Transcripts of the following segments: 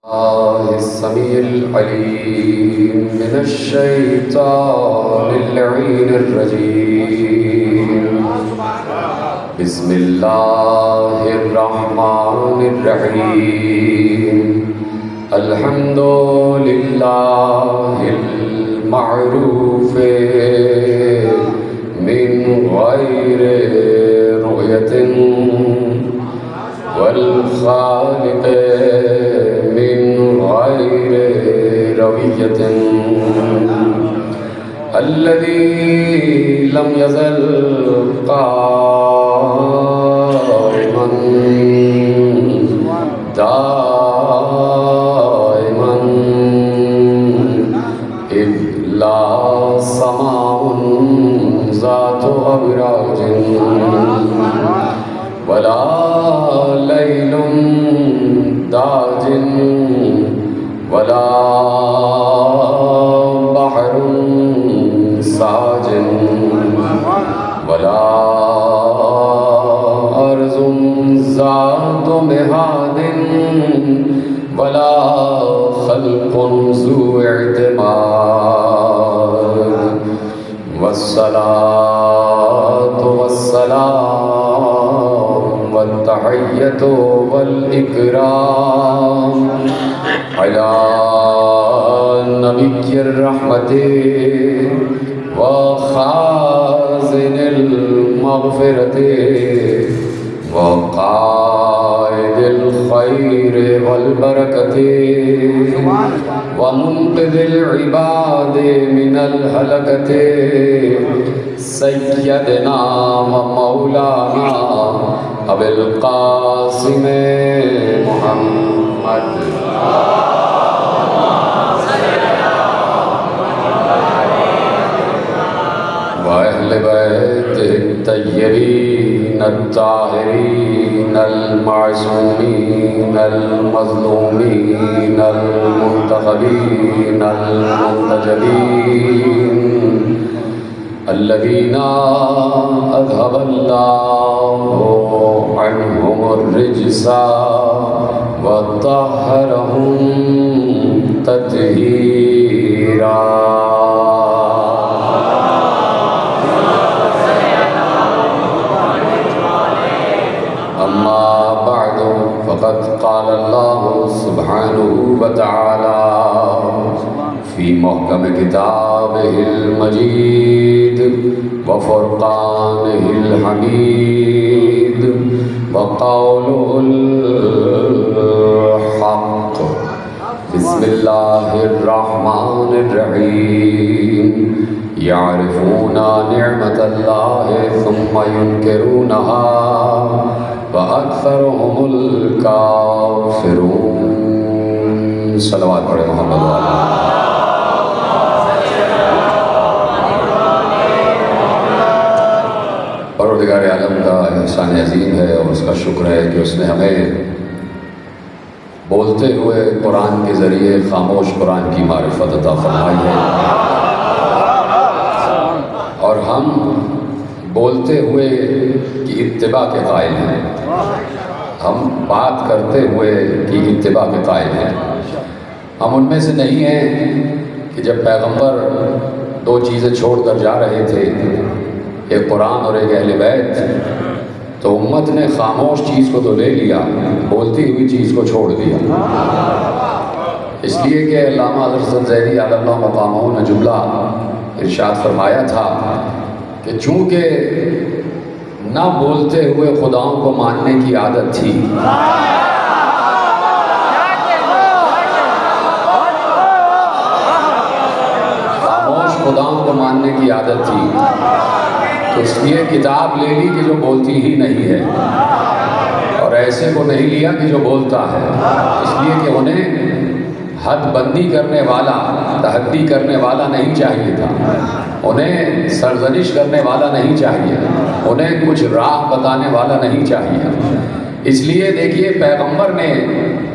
الله السميع العليم من الشيطان اللعين الرجيم. بسم الله الرحمن الرحيم. الحمد لله المعروف من غير رؤية والخالق من غير روية الذي لم يزل قائما دائما إذ لا سماء ذات أبراج ولا ليل داج ولا بحر ساج ولا أرض ذات مهاد ولا خلق ذو اعتماد والصلاة والسلام والتحية والإكرام على نبي الرحمة وخازن المغفرة وقائد الخير والبركة ومنقذ العباد من الهلكة سيدنا ومولانا أبي القاسم محمد وأهل بيته الطيبين الطاهرين المعصومين المظلومين المنتخبين المنتجبين الذين أذهب الله عنهم الرجس وطهرهم تطهيرا. أما بعد فقد قال الله سبحانه وتعالى في محكم كتابه المجيد وفرقانه الحميد وقوله الحق. بسم الله الرحمن الرحيم. يعرفون نعمة الله ثم ينكرونها وأكثرهم الكافرون. صلوات پڑھیں محمد والا. پروردگار عالم کا احسان عظیم ہے اور اس کا شکر ہے کہ اس نے ہمیں بولتے ہوئے قرآن کے ذریعے خاموش قرآن کی معرفت عطا فرمائی ہے، اور ہم بولتے ہوئے کی اتباع کے قائل ہیں، ہم بات کرتے ہوئے کی اتباع کے قائل ہیں. ہم ان میں سے نہیں ہیں کہ جب پیغمبر دو چیزیں چھوڑ کر جا رہے تھے، ایک قرآن اور ایک اہل بیت، تو امت نے خاموش چیز کو تو لے لیا، بولتی ہوئی چیز کو چھوڑ دیا. اس لیے کہ علامہ حضرت زیدی علی اللہ مقامہ نے جملہ ارشاد فرمایا تھا کہ چونکہ نہ بولتے ہوئے خداؤں کو ماننے کی عادت تھی، خاموش خداؤں کو ماننے کی عادت تھی، تو اس لیے کتاب لے لی کہ جو بولتی ہی نہیں ہے، اور ایسے کو نہیں لیا کہ جو بولتا ہے. اس لیے کہ انہیں حد بندی کرنے والا، تحدی کرنے والا نہیں چاہیے تھا، انہیں سرزنش کرنے والا نہیں چاہیے، انہیں کچھ راہ بتانے والا نہیں چاہیے. اس لیے دیکھیے پیغمبر نے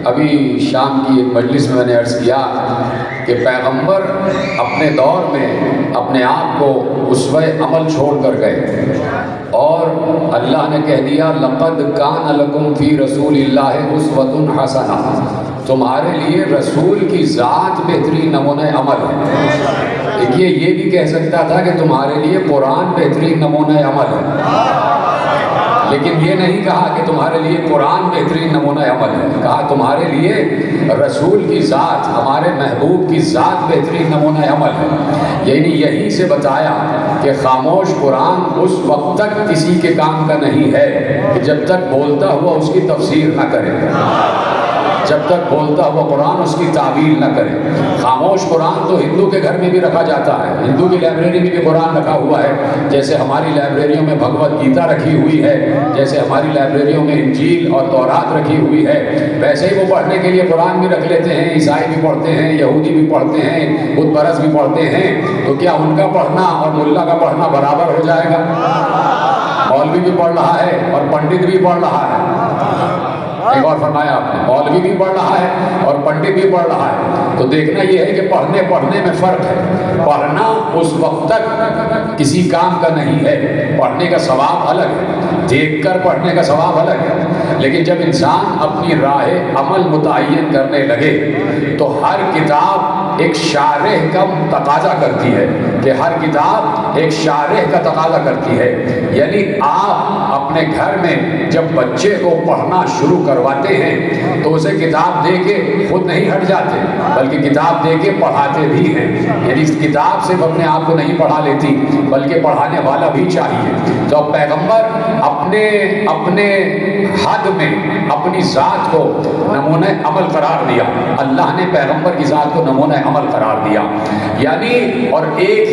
ابھی شام کی ایک مجلس میں نے عرض کیا کہ پیغمبر اپنے دور میں اپنے آپ کو اسوہ عمل چھوڑ کر گئے اور اور اللہ نے کہہ دیا لقد کان لکم فی رسول اللہ اسوۃ حسنہ، تمہارے لیے رسول کی ذات بہترین نمونہ عمل ہے۔ دیکھیے یہ بھی کہہ سکتا تھا کہ تمہارے لیے قرآن بہترین نمونہ عمل ہے، لیکن یہ نہیں کہا کہ تمہارے لیے قرآن بہترین نمونہ عمل ہے، کہا تمہارے لیے رسول کی ذات، ہمارے محبوب کی ذات بہترین نمونہ عمل ہے۔ یعنی یہیں سے بتایا کہ خاموش قرآن اس وقت تک کسی کے کام کا نہیں ہے کہ جب تک بولتا ہوا اس کی تفسیر نہ کرے، جب تک بولتا ہوا قرآن اس کی تعویل نہ کرے۔ خاموش قرآن تو ہندو کے گھر میں بھی رکھا جاتا ہے، ہندو کی لائبریری میں بھی قرآن رکھا ہوا ہے، جیسے ہماری لائبریریوں میں بھگوت گیتا رکھی ہوئی ہے، جیسے ہماری لائبریریوں میں انجیل اور تورات رکھی ہوئی ہے، ویسے ہی وہ پڑھنے کے لیے قرآن بھی رکھ لیتے ہیں۔ عیسائی بھی پڑھتے ہیں، یہودی بھی پڑھتے ہیں، بت پرست بھی پڑھتے ہیں، تو کیا ان کا پڑھنا اور ملا کا پڑھنا برابر ہو جائے گا؟ مولوی بھی پڑھ رہا ہے اور پنڈت بھی پڑھ رہا ہے، ایک اور فرمایا آپ نے، مولوی بھی پڑھ رہا ہے اور پنڈت بھی پڑھ رہا ہے، تو دیکھنا یہ ہے کہ پڑھنے میں فرق ہے۔ پڑھنا اس وقت تک کسی کام کا نہیں ہے، پڑھنے کا ثواب الگ ہے، دیکھ کر پڑھنے کا ثواب الگ ہے، لیکن جب انسان اپنی راہ عمل متعین کرنے لگے تو ہر کتاب ایک شارح کا تقاضا کرتی ہے، کہ ہر کتاب ایک شارح کا تقاضا کرتی ہے۔ یعنی آپ اپنے گھر میں جب بچے کو پڑھنا شروع کرواتے ہیں تو اسے کتاب دے کے خود نہیں ہٹ جاتے، بلکہ کتاب دے کے پڑھاتے بھی ہیں۔ یعنی کتاب صرف اپنے آپ کو نہیں پڑھا لیتی بلکہ پڑھانے والا بھی چاہیے۔ تو پیغمبر اپنے حد میں اپنی ذات کو نمونہ عمل قرار دیا، اللہ نے پیغمبر کی ذات کو نمونہ عمل قرار دیا۔ اور ایک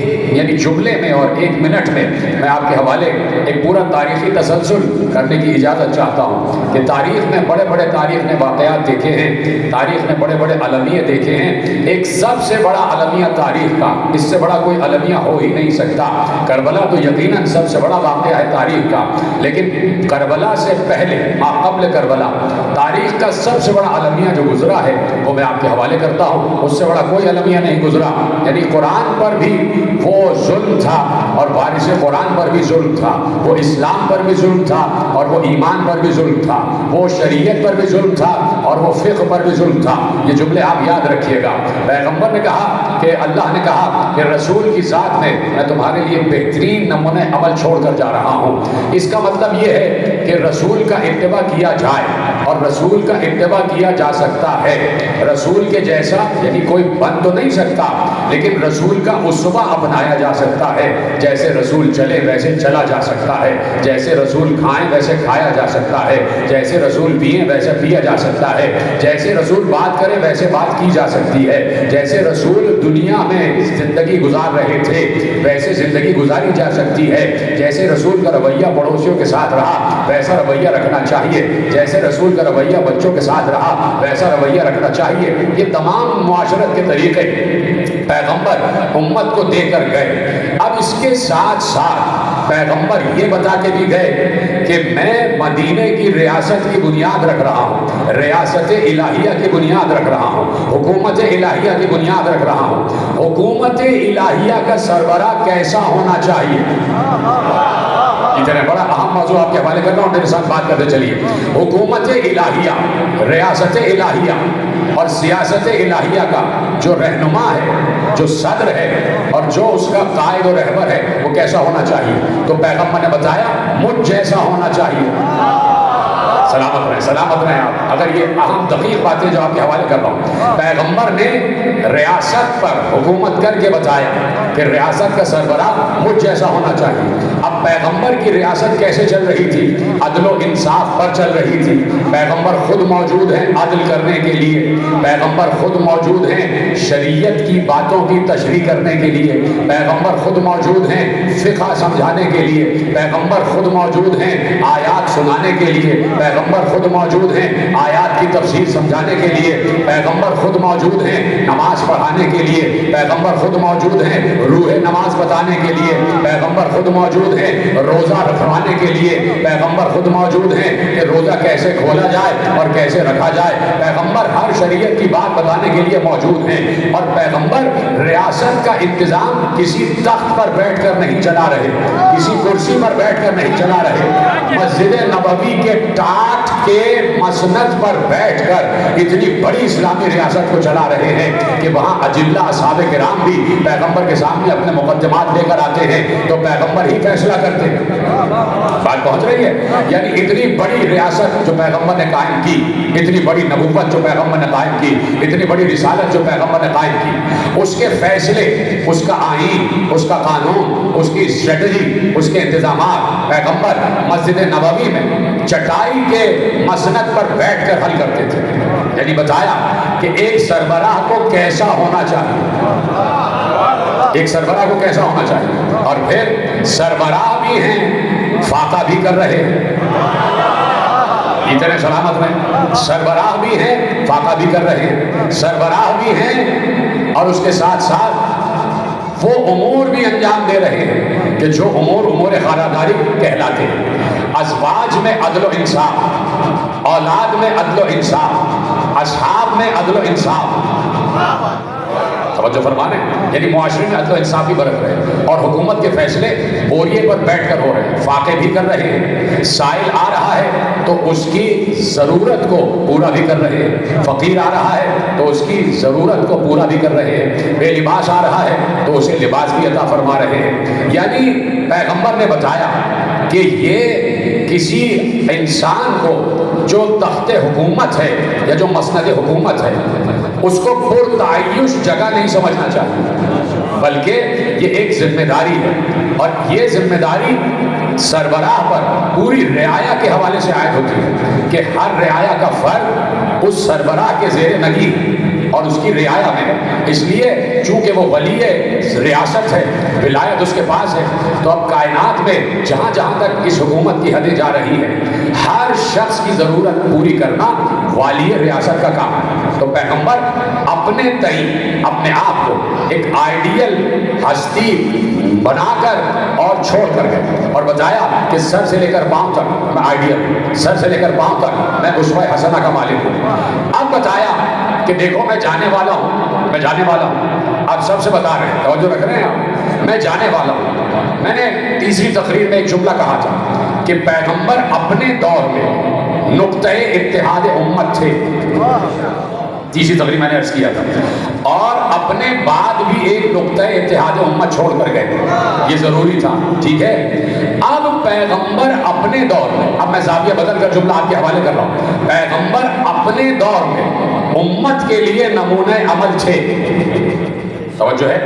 جملے میں اور 1 منٹ میں میں آپ کے حوالے ایک پورا تاریخی تسلسل کرنے کی اجازت چاہتا ہوں کہ تاریخ میں بڑے تاریخ نے واقعات دیکھے ہیں، تاریخ نے بڑے المیہ دیکھے ہیں۔ ایک سب سے بڑا المیہ تاریخ کا، اس سے بڑا کوئی المیہ ہو ہی نہیں سکتا، کربلا تو یقیناً سب سے بڑا واقعہ ہے تاریخ کا، لیکن کربلا سے پہلے قبل کربلا تاریخ کا سب سے بڑا المیہ جو گزرا ہے وہ میں آپ کے حوالے کرتا ہوں۔ اس سے بڑا کوئی المیہ نہیں گزرا۔ یعنی قرآن پر بھی وہ ظلم تھا اور وارث قرآن پر بھی ظلم تھا، وہ اسلام پر بھی ظلم تھا اور وہ ایمان پر بھی ظلم تھا، وہ شریعت پر بھی ظلم تھا اور وہ فقہ پر بھی ظلم تھا۔ یہ جملے آپ یاد رکھیے گا۔ پیغمبر نے کہا کہ اللہ نے کہا کہ رسول کی ذات میں تمہارے لیے بہترین نمونہ عمل چھوڑ کر جا رہا ہوں۔ اس کا مطلب یہ ہے کہ رسول کا اتباع کیا جائے اور رسول کا اتباع کیا جا سکتا ہے۔ رسول کے جیسا یعنی کوئی بن تو نہیں سکتا، لیکن رسول کا اسوہ اپنایا جا سکتا ہے۔ جیسے رسول چلے ویسے چلا جا سکتا ہے، جیسے رسول کھائیں ویسے کھایا جا سکتا ہے، جیسے رسول پئیں ویسے پیا جا سکتا ہے، جیسے رسول بات کرے ویسے بات کی جا سکتی ہے، جیسے رسول دنیا میں زندگی گزار رہے تھے ویسے زندگی گزاری جا سکتی ہے، جیسے رسول کا رویہ پڑوسیوں کے ساتھ رہا ویسا رویہ رکھنا چاہیے، جیسے رسول کا رویہ بچوں کے ساتھ رہا ویسا رویہ رکھنا چاہیے۔ یہ تمام معاشرت کے طریقے پیغمبر امت کو دے کر گئے۔ اب اس کے ساتھ ساتھ پیغمبر یہ بتا کے بھی گئے کہ میں مدینے کی ریاست کی بنیاد رکھ رہا ہوں، ریاست الہیہ کی بنیاد رکھ رہا ہوں، حکومت الہیہ کی بنیاد رکھ رہا ہوں۔ حکومت الہیہ کا سربراہ کیسا ہونا چاہیے؟ اتنا بڑا اہم موضوع آپ کے حوالے کر رہا ہوں، میرے ساتھ بات کرتے چلیے۔ حکومت الہیہ، ریاست الہیہ اور سیاست الہیہ کا جو رہنما ہے، جو صدر ہے اور جو اس کا قائد و رہبر ہے وہ کیسا ہونا چاہیے؟ تو پیغمبر نے بتایا مجھ جیسا ہونا چاہیے۔ سلامت رہیں آپ، اگر یہ اہم دقیق باتیں جو آپ کے حوالے کر رہا ہوں۔ پیغمبر نے ریاست پر حکومت کر کے بتایا کہ ریاست کا سربراہ مجھ جیسا ہونا چاہیے۔ اب پیغمبر کی ریاست کیسے چل رہی تھی؟ عدل و انصاف پر چل رہی تھی۔ پیغمبر خود موجود ہیں عدل کرنے کے لیے، پیغمبر خود موجود ہیں شریعت کی باتوں کی تشریح کرنے کے لیے، پیغمبر خود موجود ہیں فقہ سمجھانے کے لیے، پیغمبر خود موجود ہیں آیات سنانے کے لیے، پیغمبر خود موجود ہیں آیات کی تفسیر سمجھانے کے لیے، پیغمبر خود خود موجود ہیں نماز پڑھانے کے لیے، پیغمبر خود موجود ہیں روح نماز بتانے کے لیے، پیغمبر خود موجود ہیں روزہ رکھوانے کے لیے، پیغمبر خود موجود ہیں کہ روزہ کیسے کھولا جائے اور کیسے رکھا جائے، پیغمبر ہر شریعت کی بات بتانے کے لیے موجود ہیں، اور پیغمبر ریاست کا انتظام کسی تخت پر بیٹھ کر نہیں چلا رہے، کسی کرسی پر بیٹھ کر نہیں چلا رہے، مسجد نبوی کے ٹاٹ کے مسند پر بیٹھ کر اتنی بڑی اسلامی ریاست کو چلا رہے ہیں کہ وہاں اجلہ اصحاب کرام بھی پیغمبر کے سامنے اپنے مقدمات لے کر آتے ہیں تو پیغمبر ہی فیصلہ کرتے ہیں۔ بات پہنچ رہی ہے؟ یعنی اتنی بڑی ریاست جو پیغمبر نے قائم کی، اتنی بڑی نبوت جو پیغمبر نے قائم کی، اتنی بڑی رسالت جو پیغمبر نے قائم کی، اس کے فیصلے، اس کا آئین، اس کا قانون، اس کی اسٹریٹجی، اس کے انتظامات پیغمبر مسجد نبوی میں چٹائی کے مسند پر بیٹھ کر حل کرتے تھے۔ یعنی بتایا کہ ایک سربراہ کو کیسا ہونا چاہیے، ایک سربراہ کو کیسا ہونا چاہیے، اور پھر سربراہ بھی ہیں فاقہ بھی کر رہے ہیں، اتنے سلامت میں سربراہ بھی ہیں فاقہ بھی کر رہے ہیں، سربراہ بھی ہیں اور اس کے ساتھ ساتھ وہ امور بھی انجام دے رہے ہیں کہ جو امور خانہ کہلاتے ہیں۔ ازواج میں عدل و انصاف، اولاد میں عدل و انصاف، اصحاب میں عدل و انصاف، توجہ فرمانے، یعنی معاشرے میں عدل و انصاف بھی برت رہے ہیں، اور حکومت کے فیصلے بوریے پر بیٹھ کر ہو رہے ہیں، فاقے بھی کر رہے ہیں، سائل آ رہا ہے تو اس کی ضرورت کو پورا بھی کر رہے ہیں، فقیر آ رہا ہے تو اس کی ضرورت کو پورا بھی کر رہے ہیں، بے لباس آ رہا ہے تو اسے لباس بھی عطا فرما رہے ہیں۔ یعنی پیغمبر نے بتایا کہ یہ کسی انسان کو جو تخت حکومت ہے یا جو مسند حکومت ہے اس کو پرتعیش جگہ نہیں سمجھنا چاہیے، بلکہ یہ ایک ذمہ داری ہے، اور یہ ذمہ داری سربراہ پر پوری رعایا کے حوالے سے عائد ہوتی ہے کہ ہر رعایا کا فرد اس سربراہ کے زیر نگی اور اس کی رعایا میں ہے۔ اس لیے چونکہ وہ ولی ریاست ہے، ولایت اس کے پاس ہے، تو اب کائنات میں جہاں جہاں تک اس حکومت کی حدیں جا رہی ہیں، ہر شخص کی ضرورت پوری کرنا والی ریاست کا کام ہے۔ تو پیغمبر اپنے تئیں اپنے آپ کو ایک آئیڈیل ہستی بنا کر اور چھوڑ کر گئے، اور بتایا کہ سر سے لے کر پاؤں تک میں آئیڈیل، سر سے لے کر پاؤں تک میں اسوہ حسنہ کا مالک ہوں۔ اب بتایا کہ دیکھو میں جانے والا ہوں، میں جانے والا ہوں، آپ سب سے بتا رہے ہیں، توجہ رکھ رہے ہیں آپ، میں جانے والا ہوں۔ میں نے تیسری تقریر میں ایک جملہ کہا تھا کہ پیغمبر اپنے دور میں نقطۂ اتحاد امت تھے، تیسری تقریر میں نے عرض کیا تھا، اور اپنے بعد بھی ایک نقطۂ اتحاد امت چھوڑ کر گئے، یہ ضروری تھا، ٹھیک ہے۔ اب پیغمبر اپنے دور میں، اب میں زاویہ بدل کر جملہ آپ کے حوالے کر رہا ہوں، پیغمبر اپنے دور میں امت کے لیے نمونہ عمل تھے، توجہ ہے،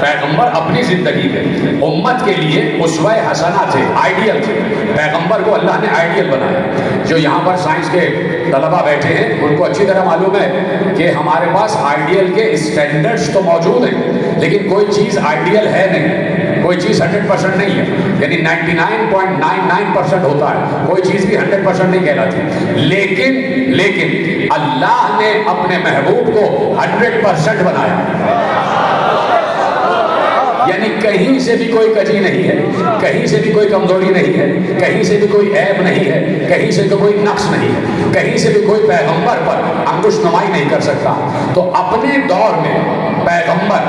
پیغمبر اپنی زندگی میں امت کے لیے اسوہ حسنہ تھے، آئیڈیل تھے، پیغمبر کو اللہ نے آئیڈیل بنایا۔ جو یہاں پر سائنس کے طلبہ بیٹھے ہیں ان کو اچھی طرح معلوم ہے کہ ہمارے پاس آئیڈیل کے اسٹینڈرڈز تو موجود ہیں، لیکن کوئی چیز آئیڈیل ہے نہیں، کوئی چیز 100% نہیں ہے، یعنی 99.99% ہوتا ہے، کوئی چیز بھی 100% نہیں کہلاتی، لیکن اللہ نے اپنے محبوب کو 100% بنایا، یعنی کہیں سے بھی کوئی کجی نہیں ہے، کہیں سے بھی کوئی کمزوری نہیں ہے، کہیں سے بھی کوئی عیب نہیں ہے، کہیں سے کوئی نقص نہیں ہے، کہیں سے بھی کوئی پیغمبر پر انگشت نمائی نہیں کر سکتا۔ تو اپنے دور میں پیغمبر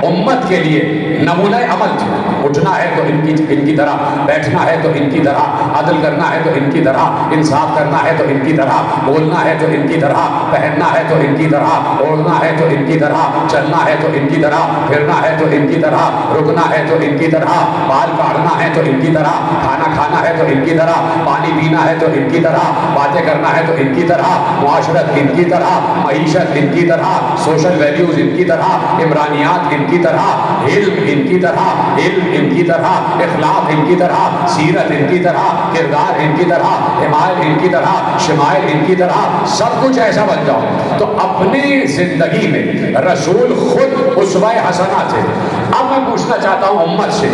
امت کے لیے نمونہ عمل تھے، اٹھنا ہے تو ان کی طرح، بیٹھنا ہے تو ان کی طرح، عدل کرنا ہے تو ان کی طرح، انصاف کرنا ہے تو ان کی طرح، بولنا ہے تو ان کی طرح، پہننا ہے تو ان کی طرح، اوڑھنا ہے تو ان کی طرح، چلنا ہے تو ان کی طرح، پھرنا ہے تو ان کی طرح، رکنا ہے تو ان کی طرح، بال کاٹنا ہے تو ان کی طرح، کھانا کھانا ہے تو ان کی طرح، پانی پینا ہے تو ان کی طرح، باتیں کرنا ہے تو ان کی طرح، معاشرت ان کی طرح، معیشت ان کی طرح، سوشل ویلیوز ان کی طرح، عمرانیات ان کی طرح، علم ان کی طرح، علم ان کی طرح، اخلاق ان کی طرح، سیرت ان کی طرح، کردار ان کی طرح، حمایت ان کی طرح، شمائل ان کی طرح، سب کچھ ایسا بن جاؤ۔ تو اپنی زندگی میں رسول خود اسوہ حسنہ تھے۔ اب میں پوچھنا چاہتا ہوں امت سے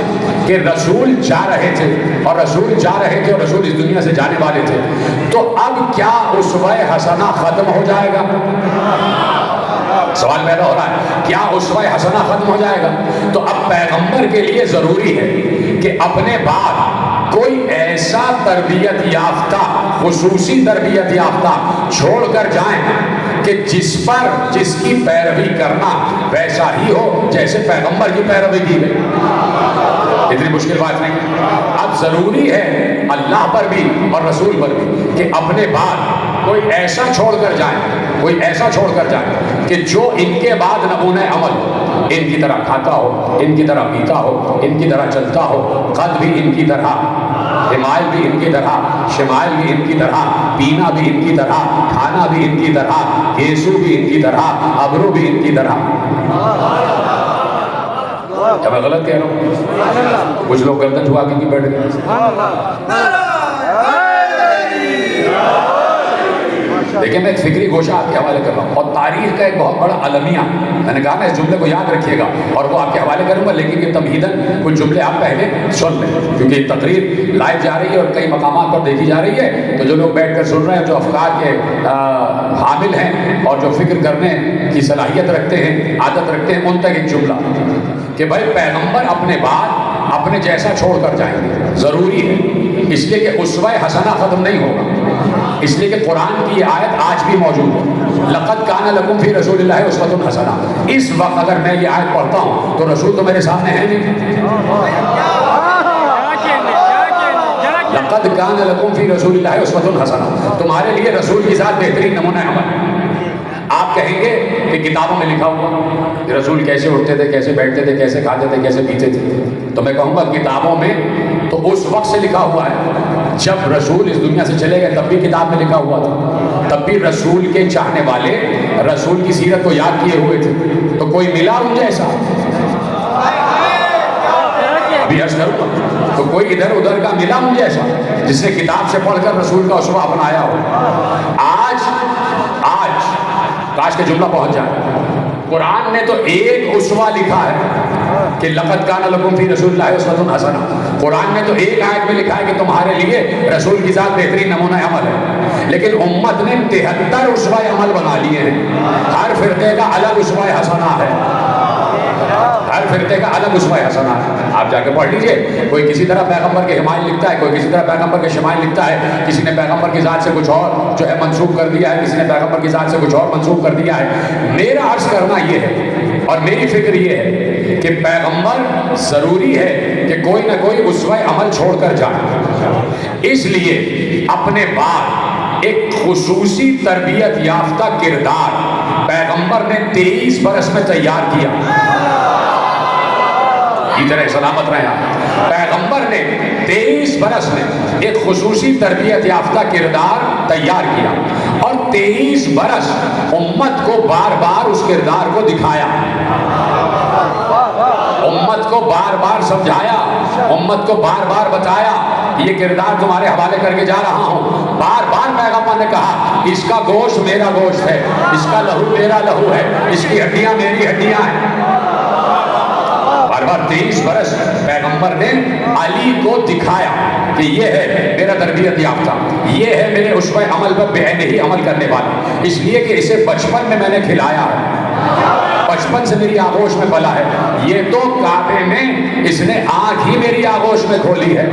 کہ رسول جا رہے تھے اور رسول جا رہے تھے اور رسول اس دنیا سے جانے والے تھے، تو اب کیا اسوہ حسنہ ختم ہو جائے گا؟ سوال پیدا ہو رہا ہے کیا اسوہ حسنہ ختم ہو جائے گا؟ تو اب پیغمبر کے لیے ضروری ہے کہ اپنے بعد کوئی ایسا تربیت یافتہ، خصوصی تربیت یافتہ چھوڑ کر جائیں کہ جس کی پیروی کرنا ویسا ہی ہو جیسے پیغمبر کی پیروی کی گئی۔ اتنی مشکل بات نہیں۔ اب ضروری ہے اللہ پر بھی اور رسول پر بھی کہ اپنے بعد کوئی ایسا چھوڑ کر جائیں کہ جو ان کے بعد نمونہ عمل ہو، ان کی طرح کھاتا ہو، ان کی طرح پیتا ہو، ان کی طرح چلتا ہو، قد بھی ان کی طرح، حمائل بھی ان کی طرح، شمائل بھی ان کی طرح، پینا بھی ان کی طرح، کھانا بھی ان کی طرح، گیسو بھی ان کی طرح، ابرو بھی ان کی طرح۔ کیا میں غلط کہہ رہا ہوں؟ کچھ لوگ گردن جھکا کے بیٹھ گئے۔ دیکھیں میں ایک فکری گوشہ آپ کے حوالے کر رہا ہوں، اور تاریخ کا ایک بہت بڑا المیہ، میں نے کہا نا اس جملے کو یاد رکھیے گا اور وہ آپ کے حوالے کروں گا، لیکن یہ تمہیداً کچھ جملے آپ پہلے سن لیں کیونکہ یہ تقریر لائیو جا رہی ہے اور کئی مقامات پر دیکھی جا رہی ہے، تو جو لوگ بیٹھ کر سن رہے ہیں، جو افکار کے حامل ہیں اور جو فکر کرنے کی صلاحیت رکھتے ہیں، عادت رکھتے ہیں، ان تک ایک جملہ کہ بھائی پیغمبر اپنے بعد اپنے جیسا چھوڑ کر جائیں گے، ضروری ہے، اس لیے کہ اسوہ حسنہ ختم نہیں ہوگا، اس لیے کہ قرآن کی یہ آیت آج بھی موجود ہے، لقد کان لکم فی رسول اللہ اسوۃ حسنہ۔ اس وقت اگر میں یہ آیت پڑھتا ہوں تو رسول تو میرے سامنے ہے نہیں۔ لقد کان لکم فی رسول اللہ اسوۃ حسنہ، تمہارے لیے رسول کی ذات بہترین نمونہ عمل۔ آپ کہیں گے کہ کتابوں میں لکھا ہوا کہ رسول کیسے اٹھتے تھے، کیسے بیٹھتے تھے، کیسے کھاتے تھے، کیسے پیتے تھے، تو میں کہوں گا کتابوں میں تو اس وقت سے لکھا ہوا ہے جب رسول اس دنیا سے چلے گئے، تب بھی کتاب میں لکھا ہوا تھا، تب بھی رسول کے چاہنے والے رسول کی سیرت کو یاد کیے ہوئے تھے، تو کوئی ملا ان جیسا؟ ابھی عرض کروں گا، تو کوئی ادھر ادھر کا ملا ان جیسا جس نے کتاب سے پڑھ کر رسول کا اسوہ اپنایا ہو؟ آج کاش کے جملہ پہنچ جائے، قرآن نے تو ایک اسوہ لکھا ہے کہ لقد کان لکم فی رسول اللہ اسوۃ حسنہ، قرآن نے تو ایک آیت میں لکھا ہے کہ تمہارے لیے رسول کی ذات بہترین نمونہ عمل ہے، لیکن امت نے 73 اسوہ عمل بنا لیے ہیں، ہر فرقے کا الگ اسوہ حسنہ ہے، ہر فرقے کا الگ اسوہ حسنہ ہے۔ آپ جا کے پڑھ لیجئے، کوئی کسی طرح پیغمبر کے حمایت لکھتا ہے، کوئی کسی طرح پیغمبر کے شمائل لکھتا ہے، کسی نے پیغمبر کی ذات سے کچھ اور جو ہے منسوخ کر دیا ہے، کسی نے پیغمبر کی ذات سے کچھ اور منسوخ کر دیا ہے۔ میرا عرض کرنا یہ ہے اور میری فکر یہ ہے کہ پیغمبر ضروری ہے کہ کوئی نہ کوئی اسوہ عمل چھوڑ کر جائے، اس لیے اپنے بعد ایک خصوصی تربیت یافتہ کردار پیغمبر نے 23 برس میں تیار کیا۔ طرح سلامت رہے آپ، پیغمبر نے 23 برس میں ایک خصوصی تربیت یافتہ کردار تیار کیا اور 23 برس امت کو بار بار اس کردار کو دکھایا، امت کو بار بار سمجھایا، امت کو بار بار بتایا یہ کردار تمہارے حوالے کر کے جا رہا ہوں۔ بار بار پیغمبر نے کہا اس کا گوشت میرا گوشت ہے، اس کا لہو میرا لہو ہے، اس کی ہڈیاں میری ہڈیاں ہیں۔ بار بار 23 برس پیغمبر نے علی کو دکھایا کہ یہ ہے میرا تربیت یافتہ، یہ ہے میرے اسوہ عمل پر بے عینی ہی عمل کرنے والا، اس لیے کہ اسے بچپن میں نے کھلایا ہے، بچپن سے میری آغوش میں پلا ہے، یہ تو کعبے میں اس نے آنکھ ہی میری آغوش میں کھولی ہے،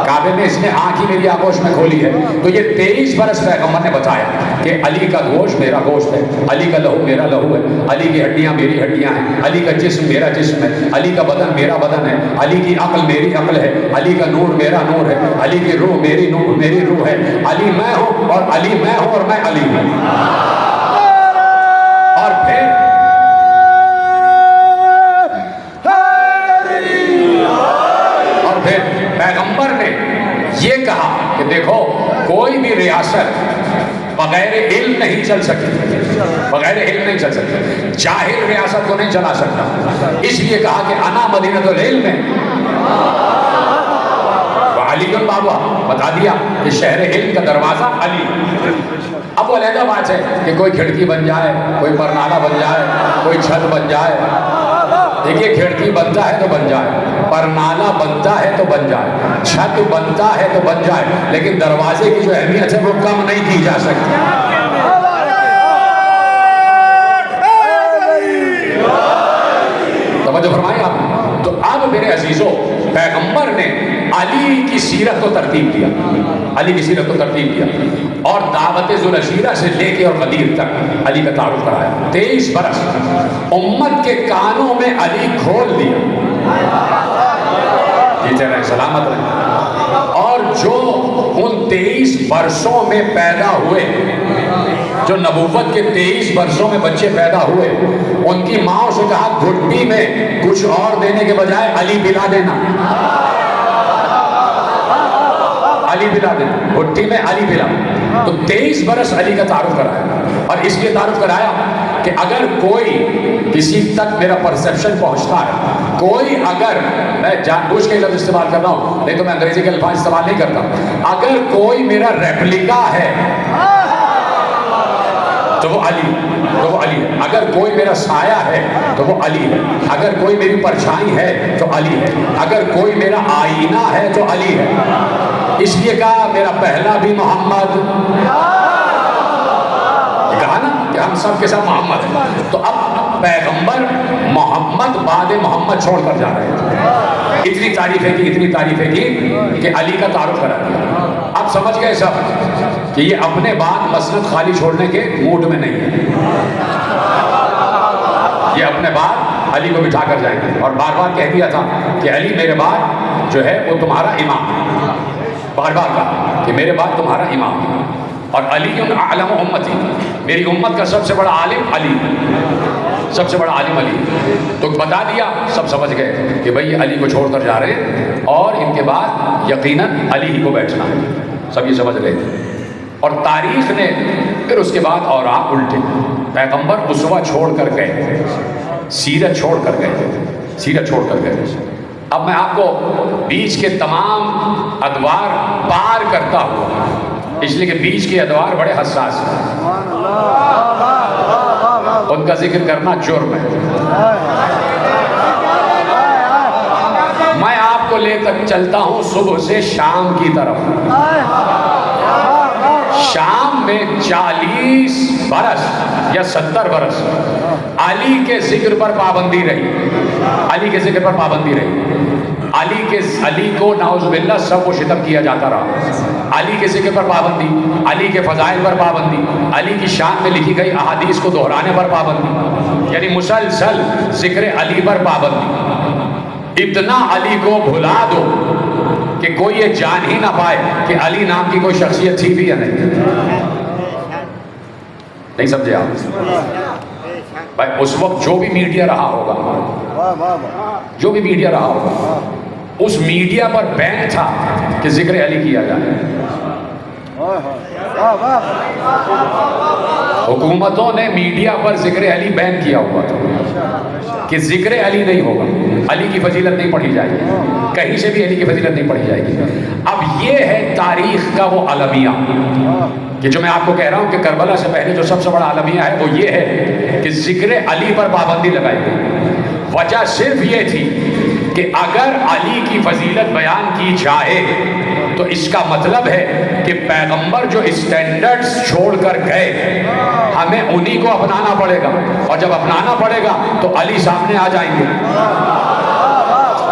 کعبے میں اس نے آنکھ ہی میری آغوش میں کھولی ہے۔ تو یہ 23 برس پیغمبر نے بتایا کہ علی کا گوشت میرا گوشت ہے، علی کا لہو میرا لہو ہے، علی کی ہڈیاں میری ہڈیاں ہیں، علی کا جسم میرا جسم ہے، علی کا بدن میرا بدن ہے، علی کی عقل میری عقل ہے، علی کا نور میرا نور ہے، علی کی روح میری روح ہے، علی میں ہوں اور علی میں ہوں اور میں علی ہوں۔ اور پھر پیغمبر نے یہ کہا کہ دیکھو کوئی بھی ریاست بغیر علم نہیں چل سکتی، بغیر علم نہیں چل سکتی، جاہل ریاست کو نہیں چلا سکتا، اس لیے کہا کہ انا مدینۃ العلم ہے، علی گڑھ بابا بتا دیا کہ شہر علم کا دروازہ علی۔ اب وہ علیحدہ بات ہے کہ کوئی کھڑکی بن جائے، کوئی پرنالہ بن جائے، کوئی چھت بن جائے، دیکھیے کھڑکی بنتا ہے تو بن جائے، پرنالہ بنتا ہے تو بن جائے، چھت بنتا ہے تو بن جائے، لیکن دروازے کی جو اہمیت ہے وہ کم نہیں کی جا سکتی۔ علی کی سیرت کو ترتیب دیا، علی کی سیرت کو ترتیب دیا، اور دعوت ذوالعشیرہ سے لے کے اور غدیر تک علی کا تعارف کرایا۔ 23 برس امت کے کانوں میں علی کھول دیا، جیتے رہے سلامت رہے۔ اور جو ان 23 برسوں میں پیدا ہوئے، جو نبوت کے 23 برسوں میں بچے پیدا ہوئے، ان کی ماں سے کہا گھٹی میں کچھ اور دینے کے بجائے علی پلا دینا، علی پلا دینا، گھٹی میں علی پلا۔ تو 23 برس علی کا تعارف کرایا، اور اس لیے تعارف کرایا کہ اگر کوئی کسی تک میرا پرسیپشن پہنچتا ہے، کوئی اگر، میں جان بوجھ کے لفظ استعمال کر رہا ہوں نہیں تو میں انگریزی کے الفاظ استعمال نہیں کرتا، اگر کوئی میرا ریپلیکا ہے تو وہ علی، تو وہ علی ہے۔ اگر کوئی میرا سایہ ہے تو وہ علی ہے، اگر کوئی میری پرچھائی ہے تو علی ہے، اگر کوئی میرا آئینہ ہے تو علی ہے۔ اس لیے کہا میرا پہلا بھی محمد، کہا نا کہ ہم سب کے ساتھ محمد ہیں۔ تو اب پیغمبر محمد بعد محمد چھوڑ کر جا رہے ہیں۔ اتنی تعریفیں کی، اتنی تعریفیں کی کہ علی کا تعارف کرا دیا۔ اب سمجھ گئے سب کہ یہ اپنے بعد مسند خالی چھوڑنے کے موڈ میں نہیں ہے، یہ اپنے بعد علی کو بٹھا کر جائیں گے، اور بار بار کہہ دیا تھا کہ علی میرے بعد جو ہے وہ تمہارا امام ہے، بار بار کہا کہ میرے بعد تمہارا امام ہے، اور علی اعلم امتی، میری امت کا سب سے بڑا عالم علی، سب سے بڑا عالم علی۔ تو بتا دیا، سب سمجھ گئے کہ بھئی یہ علی کو چھوڑ کر جا رہے ہیں، اور ان کے بعد یقیناً علی ہی کو بیٹھنا ہے، سب یہ سمجھ گئے تھے۔ اور تاریخ نے پھر اس کے بعد اوراق الٹے، پیغمبر اسوہ چھوڑ کر گئے، سیرت چھوڑ کر گئے، سیرت چھوڑ کر گئے۔ اب میں آپ کو بیچ کے تمام ادوار پار کرتا ہوں، اس لیے کہ بیچ کے ادوار بڑے حساس ہیں، ان کا ذکر کرنا جرم ہے۔ میں آپ کو لے کر چلتا ہوں صبح سے شام کی طرف۔ شام میں 40 برس یا 70 برس علی کے ذکر پر پابندی رہی، علی کے ذکر پر پابندی رہی، علی کو نعوذ باللہ سب و شتم کیا جاتا رہا، علی کے ذکر پر پابندی، علی کے فضائل پر پابندی، علی کی شان میں لکھی گئی احادیث کو دہرانے پر پابندی، یعنی مسلسل ذکر علی پر پابندی۔ اتنا علی کو بھلا دو کہ کوئی یہ جان ہی نہ پائے کہ علی نام کی کوئی شخصیت تھی بھی یا نہیں سمجھے آپ؟ بھائی اس وقت جو بھی میڈیا رہا ہوگا، جو بھی میڈیا رہا ہوگا، اس میڈیا پر بین تھا کہ ذکر علی کیا جائے۔ حکومتوں نے میڈیا پر ذکر علی بین کیا ہوا تھا کہ ذکر علی نہیں ہوگا، علی کی فضیلت نہیں پڑھی جائے گی، کہیں سے بھی علی کی فضیلت نہیں پڑھی جائے گی۔ اب یہ ہے تاریخ کا وہ المیہ کہ جو میں آپ کو کہہ رہا ہوں کہ کربلا سے پہلے جو سب سے بڑا المیہ ہے وہ یہ ہے کہ ذکر علی پر پابندی لگائی گئی۔ وجہ صرف یہ تھی کہ اگر علی کی فضیلت بیان کی جائے تو اس کا مطلب ہے کہ پیغمبر جو اسٹینڈرڈز چھوڑ کر گئے ہمیں انہی کو اپنانا پڑے گا، اور جب اپنانا پڑے گا تو علی سامنے آ جائیں گے۔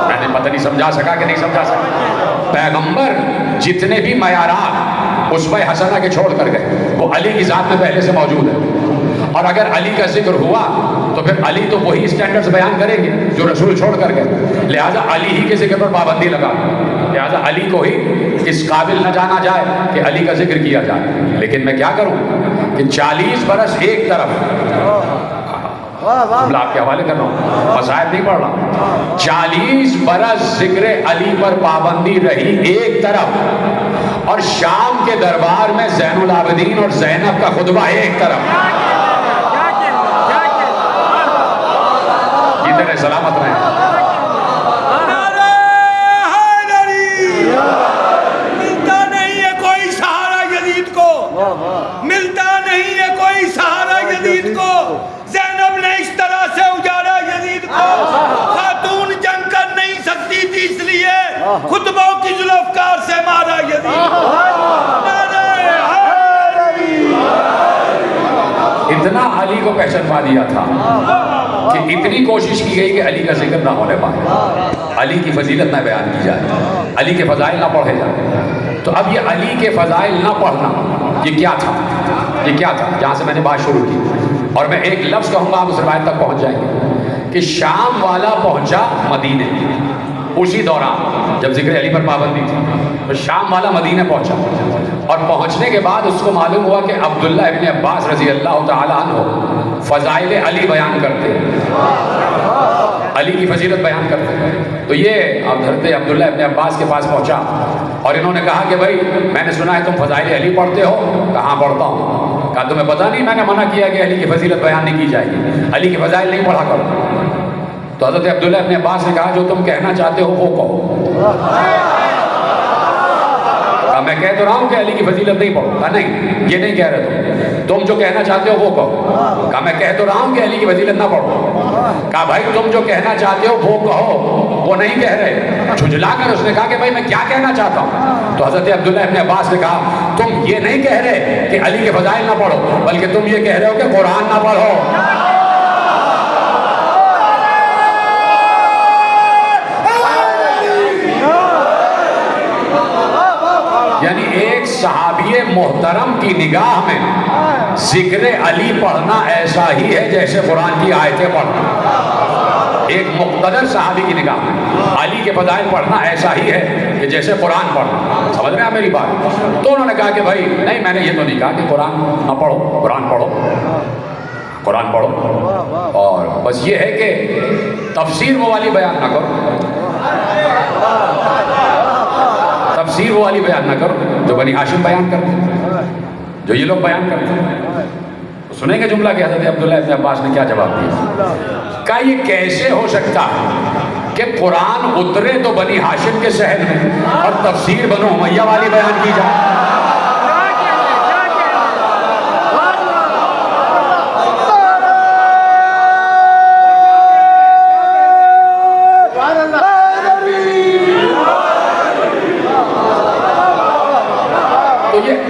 میں نے پتہ نہیں سمجھا سکا کہ نہیں سمجھا سکا۔ پیغمبر جتنے بھی معیارات اسوہ حسنہ کے چھوڑ کر گئے وہ علی کی ذات میں پہلے سے موجود ہے، اور اگر علی کا ذکر ہوا تو پھر علی تو وہی اسٹینڈرڈز بیان کریں گے جو رسول چھوڑ کر گئے، لہٰذا علی ہی کے ذکر پر پابندی لگا، لہٰذا علی کو ہی اس قابل نہ جانا جائے کہ علی کا ذکر کیا جائے۔ لیکن میں کیا کروں کہ 40 برس ایک طرف، جملہ آپ کے حوالے کر رہا ہوں، مصائب نہیں پڑھ رہا، 40 برس ذکر علی پر پابندی رہی ایک طرف، اور شام کے دربار میں زین العابدین اور زینب کا خطبہ ایک طرف۔ جتنے سلامت رہیں۔ ملتا نہیں ہے کوئی سہارا یزید کو، ملتا نہیں ہے کوئی سہارا یزید کو، زینب نے اس طرح سے اجاڑا یزید کو، خاتون جنگ کر نہیں سکتی تھی اس لیے خطبوں کی ذوالفقار سے مارا یزید کو۔ اتنا علی کو پہچان پا دیا تھا کہ اتنی کوشش کی گئی کہ علی کا ذکر نہ ہونے پائے، علی کی فضیلت نہ بیان کی جائے، علی کے فضائل نہ پڑھے جائیں۔ تو اب یہ علی کے فضائل نہ پڑھنا یہ کیا تھا؟ یہ کیا تھا جہاں سے میں نے بات شروع کی؟ اور میں ایک لفظ کہوں گا آپ اس روایت تک پہنچ جائیں گے کہ شام والا پہنچا مدینے، اسی دوران جب ذکر علی پر پابندی تھی تو شام والا مدینے پہنچا، اور پہنچنے کے بعد اس کو معلوم ہوا کہ عبداللہ ابن عباس رضی اللہ تعالیٰ عنہ فضائل علی بیان کرتے ہیں، علی کی فضیلت بیان کرتے ہیں۔ تو یہ حضرت عبداللہ ابن عباس کے پاس پہنچا اور انہوں نے کہا کہ بھائی میں نے سنا ہے تم فضائل علی پڑھتے ہو، کہاں پڑھتا ہوں؟ کہا تمہیں پتہ نہیں میں نے منع کیا کہ علی کی فضیلت بیان نہیں کی جائے گی، علی کی فضائل نہیں پڑھا کرو۔ تو حضرت عبداللہ ابن عباس نے کہا جو تم کہنا چاہتے ہو وہ کہو۔ میں کہہ تو رہا ہوں کہ علی کی فضیلت نہیں پڑھو۔ کہا نہیں یہ نہیں کہہ رہے تم جو کہنا چاہتے ہو وہ کہو۔ کہا میں کہہ تو رہا ہوں کہ علی کی فضیلت نہ پڑھو۔ کہا بھائی تم جو کہنا چاہتے ہو وہ کہو، وہ نہیں کہہ رہے۔ جھنجھلا کر اس نے کہا کہ بھائی میں کیا کہنا چاہتا ہوں؟ تو حضرت عبداللہ ابن عباس نے کہا تم یہ نہیں کہہ رہے کہ علی کے فضائل نہ پڑھو، بلکہ تم یہ کہہ رہے ہو کہ قرآن نہ پڑھو۔ یعنی ایک صحابی محترم کی نگاہ میں ذکر علی پڑھنا ایسا ہی ہے جیسے قرآن کی آیتیں پڑھنا۔ ایک مقتدر صحابی کی نگاہ میں علی کے فضائل پڑھنا ایسا ہی ہے کہ جیسے قرآن پڑھنا۔ سمجھ رہے ہیں آپ میری بات؟ تو انہوں نے کہا کہ بھائی نہیں میں نے یہ تو نہیں کہا کہ قرآن نہ پڑھو، قرآن پڑھو، قرآن پڑھو، اور بس یہ ہے کہ تفسیر وہ والی بیان نہ کرو، تفسیر وہ والی بیان نہ کرو جو بنی ہاشم بیان کرتے ہیں، جو یہ لوگ بیان کرتے ہیں۔ سنیں گے جملہ کہ حضرت عبداللہ ابن عباس نے کیا جواب دیا؟ کہا یہ کیسے ہو سکتا ہے کہ قرآن اترے تو بنی ہاشم کے شہر میں اور تفسیر بنو امیہ والی بیان کی جائے؟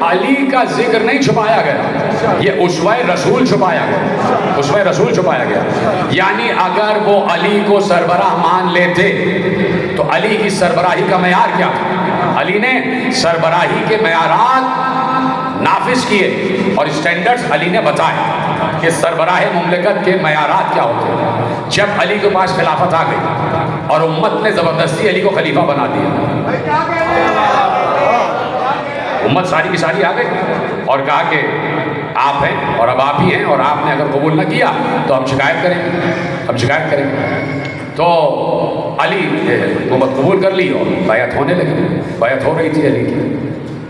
علی کا ذکر نہیں چھپایا گیا، یہ اسوہ رسول چھپایا گیا، اسوہ رسول چھپایا گیا۔ یعنی اگر وہ علی کو سربراہ مان لیتے تو علی کی سربراہی کا معیار کیا تھا؟ علی نے سربراہی کے معیارات نافذ کیے اور اسٹینڈرڈز علی نے بتائے کہ سربراہ مملکت کے معیارات کیا ہوتے ہیں۔ جب علی کے پاس خلافت آ گئی اور امت نے زبردستی علی کو خلیفہ بنا دیا، امت ساری کی ساری آ گئی اور کہا کہ آپ ہیں اور اب آپ ہی ہیں، اور آپ نے اگر قبول نہ کیا تو ہم شکایت کریں گے، ہم شکایت کریں گے۔ تو علی نے حکومت قبول کر لی اور بیعت ہونے لگی، بیعت ہو رہی تھی علی کی۔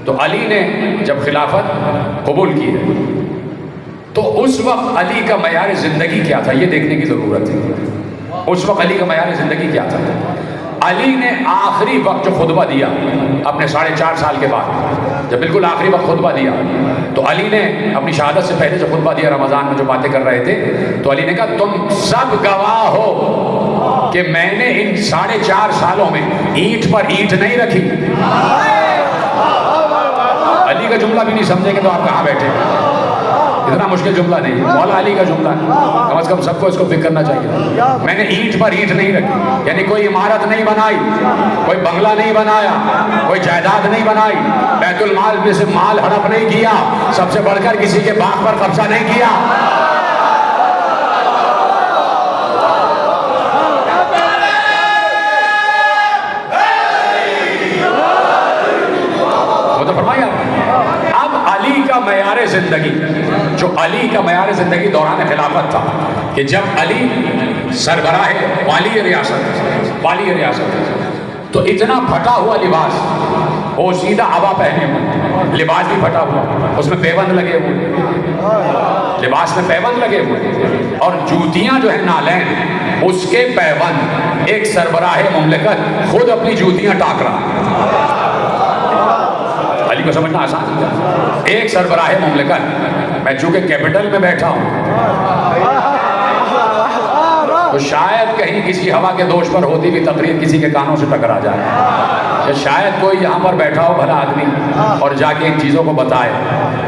تو علی نے جب خلافت قبول کی ہے تو اس وقت علی کا معیار زندگی کیا تھا یہ دیکھنے کی ضرورت ہے۔ اس وقت علی کا معیار زندگی کیا تھا؟ علی نے آخری وقت جو خطبہ دیا اپنے 4.5 سال کے بعد، جب بالکل آخری وقت خطبہ دیا تو علی نے اپنی شہادت سے پہلے جو خطبہ دیا رمضان میں جو باتیں کر رہے تھے، تو علی نے کہا تم سب گواہ ہو کہ میں نے ان 4.5 سالوں میں اینٹ پر اینٹ نہیں رکھی۔ علی کا جملہ بھی نہیں سمجھیں گے تو آپ کہاں بیٹھے؟ اتنا مشکل جملہ نہیں ہے، مولا علی کا جملہ ہے، کم از کم سب کو اس کو فکر کرنا چاہیے۔ میں نے اینٹ پر اینٹ نہیں رکھی، یعنی کوئی عمارت نہیں بنائی، کوئی بنگلہ نہیں بنایا، کوئی جائیداد نہیں بنائی، بیت المال میں سے مال ہڑپ نہیں کیا، سب سے بڑھ کر کسی کے باغ پر قبضہ نہیں کیا۔ وہ تو فرمایا اب علی کا معیار زندگی، جو علی کا معیار زندگی دوران خلافت تھا کہ جب علی سربراہ والی ریاست تو اتنا پھٹا ہوا لباس، وہ سیدھا عبا پہنے ہوئے، لباس بھی پھٹا ہوا، اس میں پیوند لگے ہوئے، لباس میں پیوند لگے ہوئے، اور جوتیاں جو ہیں نالین اس کے پیوند، ایک سربراہ مملکت خود اپنی جوتیاں ٹاک رہا۔ علی کو سمجھنا آسان ہے، ایک سربراہ مملکت، میں چونکہ کیپٹل میں بیٹھا ہوں تو شاید کہیں کسی ہوا کے دوش پر ہوتی بھی تقریر کسی کے کانوں سے ٹکرا جائے، کہ شاید کوئی یہاں پر بیٹھا ہو بھلا آدمی اور جا کے ان چیزوں کو بتائے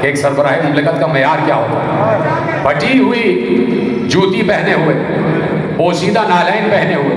کہ ایک سربراہ مملکت کا معیار کیا ہوتا ہے۔ پھٹی ہوئی جوتی پہنے ہوئے، پوشیدہ نالین پہنے ہوئے،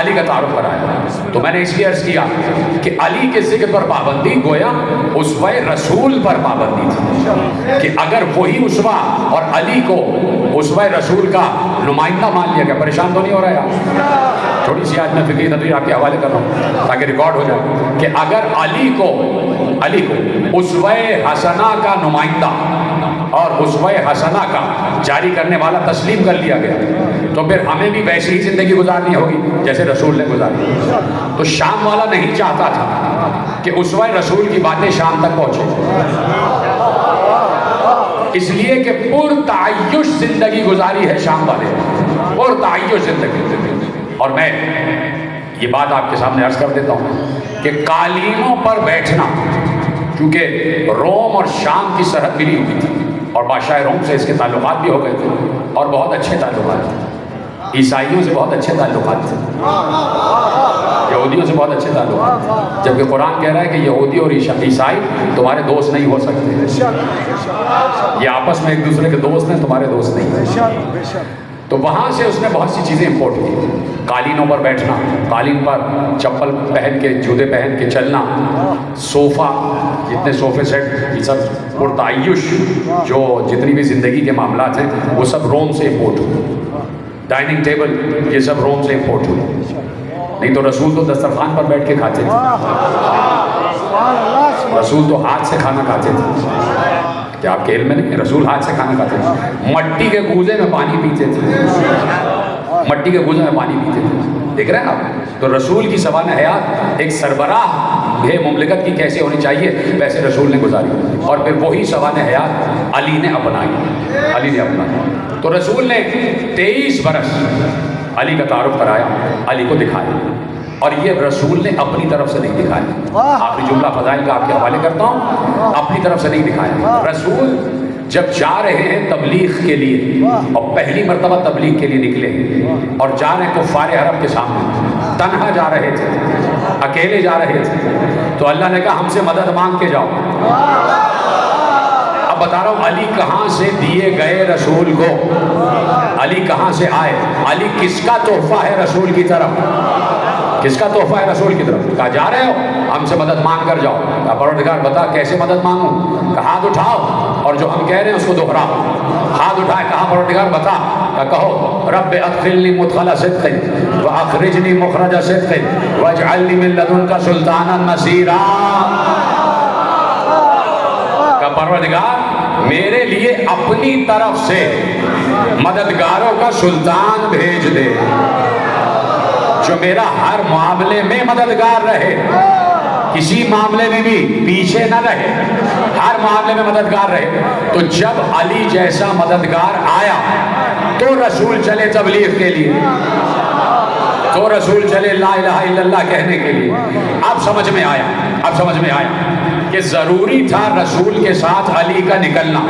علی کا تعارف کرایا. تو میں نے اس لیے عرض کیا کہ علی کے ذکر پر پابندی گویا اسوہ رسول پر پابندی تھی کہ اگر وہی اسوہ اور علی کو اسوہ رسول کا نمائندہ مان لیا گیا. پریشان تو نہیں ہو رہا ہے؟ تھوڑی سی آج میں فقہی تدبیر آپ کے حوالے کر رہا ہوں تاکہ ریکارڈ ہو جائے کہ اگر علی کو اسوہ حسنہ کا نمائندہ اور اسوہ حسنہ کا جاری کرنے والا تسلیم کر لیا گیا تو پھر ہمیں بھی ویسی ہی زندگی گزارنی ہوگی جیسے رسول نے گزاری. تو شام والا نہیں چاہتا تھا کہ اسوہ رسول کی باتیں شام تک پہنچے، اس لیے کہ پرتعیش زندگی گزاری ہے شام والے، پرتعیش زندگی. اور میں یہ بات آپ کے سامنے عرض کر دیتا ہوں کہ قالینوں پر بیٹھنا، چونکہ روم اور شام کی سرحد ملی ہوئی تھی اور بادشاہ روم سے اس کے تعلقات بھی ہو گئے تھے اور بہت اچھے تعلقات تھے. عیسائیوں سے بہت اچھے تعلقات تھے، یہودیوں سے بہت اچھے تعلقات تھے، جبکہ قرآن کہہ رہا ہے کہ یہودی اور عیسائی تمہارے دوست نہیں ہو سکتے. یہ آپس میں ایک دوسرے کے دوست ہیں، تمہارے دوست نہیں. تو وہاں سے اس نے بہت سی چیزیں امپورٹ کی. قالینوں پر بیٹھنا، قالین پر چپل پہن کے، جوتے پہن کے چلنا، صوفہ، جتنے صوفے سیٹ، یہ سب پرتعیش جو جتنی بھی زندگی کے معاملات ہیں وہ سب روم سے امپورٹ ہوئے. ڈائننگ ٹیبل یہ سب روم سے امپورٹ ہوئے. نہیں تو رسول تو دسترخوان پر بیٹھ کے کھاتے تھے، رسول تو ہاتھ سے کھانا کھاتے تھے. کیا آپ کے علم میں نہیں؟ رسول ہاتھ سے کھانا کھاتے تھے، مٹی کے گوزے میں پانی پیتے تھے، مٹی کے گوزے میں پانی پیتے تھے. دیکھ رہے ہیں آپ؟ تو رسول کی سوانح حیات ایک سربراہ مملکت کی کیسے ہونی چاہیے ویسے رسول نے گزاری، اور پھر وہی سوانح حیات علی نے اپنائی. تو رسول نے 23 برس علی کا تعارف کرایا، علی کو دکھایا، اور یہ رسول نے اپنی طرف سے نہیں دکھایا. آخری جملہ فضائل کا آپ کے حوالے کرتا ہوں، اپنی طرف سے نہیں دکھایا. رسول جب جا رہے ہیں تبلیغ کے لیے اور پہلی مرتبہ تبلیغ کے لیے نکلے اور جا رہے ہیں کفار عرب کے سامنے، تنہا جا رہے تھے، اکیلے جا رہے تھے، تو اللہ نے کہا ہم سے مدد مانگ کے جاؤ. اب بتا رہا ہوں علی کہاں سے دیے گئے رسول کو، علی کہاں سے آئے، علی کس کا تحفہ ہے رسول کی طرف، کس کا تحفہ ہے رسول کی طرف. کہا جا رہے ہو ہم سے مدد مانگ کر جاؤ. کہا پروردگار بتا کیسے مدد مانگوں. کہا ہاتھ اٹھاؤ اور جو ہم کہہ رہے ہیں اس کو دوہراؤ. ہاتھ اٹھائے، کہا پروردگار بتا. کہو رب ادخلنی مدخل صدق واخرجنی مخرج صدق واجعلنی من لدنک سلطانا نصیرا. کہا پروردگار میرے لیے اپنی طرف سے مددگاروں کا سلطان بھیج دے جو میرا ہر معاملے میں مددگار رہے، کسی معاملے میں بھی پیچھے نہ رہے، ہر معاملے میں مددگار رہے. تو جب علی جیسا مددگار آیا تو رسول چلے تبلیغ کے لیے، تو رسول چلے لا الہ الا اللہ کہنے کے لیے. اب سمجھ میں آیا کہ ضروری تھا رسول کے ساتھ علی کا نکلنا.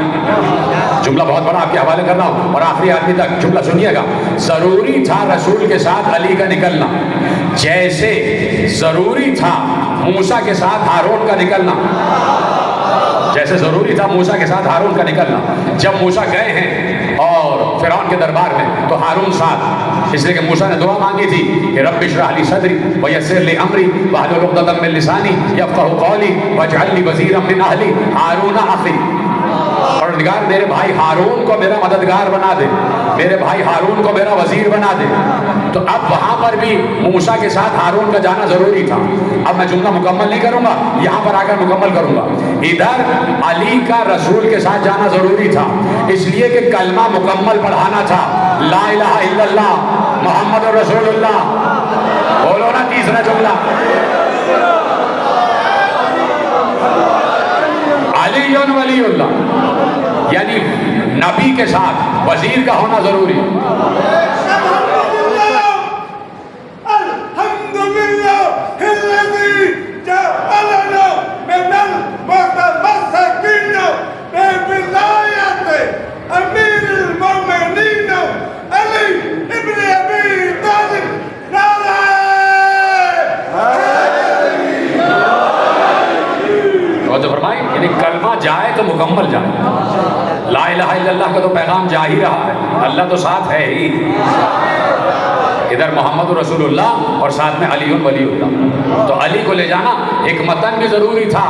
جملہ بہت بڑا آپ کے حوالے کر رہا ہوں اور آخری آدمی تک جملہ سنیے گا. ضروری تھا رسول کے ساتھ علی کا نکلنا، جیسے ضروری تھا موسیٰ کے ساتھ ہارون کا نکلنا، جیسے ضروری تھا موسیٰ کے ساتھ ہارون کا نکلنا. جب موسیٰ گئے ہیں اور فرعون کے دربار میں تو ہارون ساتھ، اس لیے کہ موسیٰ نے دعا مانگی تھی کہ رب اشرح لی صدری ویسر لی امری واحلل عقدۃ من لسانی یفقہوا قولی واجعل لی وزیرا من اہلی ہارون اخی. پروردگار میرے بھائی ہارون کو میرا مددگار بنا دے، میرے بھائی ہارون کو میرا وزیر بنا دے. تو اب وہاں پر بھی موسیٰ کے ساتھ ہارون کا جانا ضروری تھا. اب میں جملہ مکمل نہیں کروں گا، یہاں پر آ کر مکمل کروں گا. ادھر علی کا رسول کے ساتھ جانا ضروری تھا اس لیے کہ کلمہ مکمل پڑھانا تھا، لا الہ الا اللہ محمد رسول اللہ. بولو نا تیسرا جملہ، علی ولی اللہ، یعنی نبی کے ساتھ وزیر کا ہونا ضروری. فرمائیں یعنی کلمہ جائے تو مکمل جائے. لا الہ الا اللہ کا تو پیغام جا ہی رہا ہے، اللہ تو ساتھ ہے ہی. ادھر محمد رسول اللہ اور ساتھ میں علی ولی اللہ. تو علی کو لے جانا حکمتاً بھی ضروری تھا